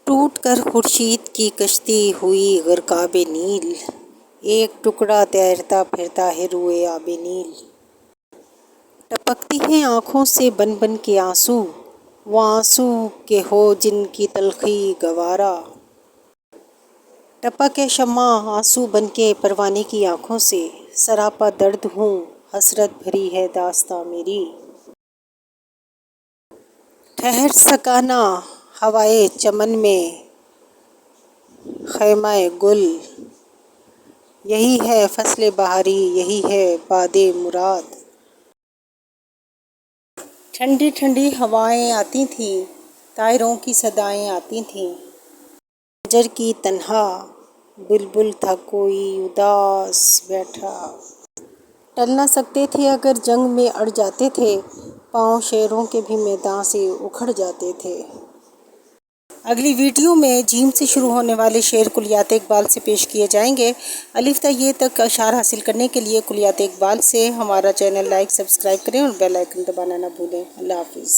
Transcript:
ٹوٹ کر خورشید کی کشتی ہوئی غرقاب نیل، ایک ٹکڑا تیرتا پھرتا ہے روئے آب نیل۔ ٹپکتی ہیں آنکھوں سے بن بن کے آنسو، وہ آنسو کہ ہو جن کی تلخی گوارا۔ ٹپکے شمع آنسو بن کے پروانے کی آنکھوں سے، سراپا درد ہوں حسرت بھری ہے داستاں میری۔ ٹھہر سکا نہ ہوائے چمن میں خیمہ گل، یہی ہے فصل بہاری یہی ہے باد مراد۔ ٹھنڈی ٹھنڈی ہوائیں آتی تھیں، طائروں کی صدائیں آتی تھیں، شجر کی تنہا بلبل تھا کوئی اداس بیٹھا۔ ٹل نہ سکتے تھے اگر جنگ میں اڑ جاتے تھے، پاؤں شیروں کے بھی میداں سے اکھڑ جاتے تھے۔ اگلی ویڈیو میں ج سے شروع ہونے والے شعر کلیات اقبال سے پیش کیے جائیں گے۔ الف تا ی تک اشعار حاصل کرنے کے لیے کلیات اقبال سے ہمارا چینل لائک سبسکرائب کریں اور بیل آئیکن دبانا نہ بھولیں۔ اللہ حافظ۔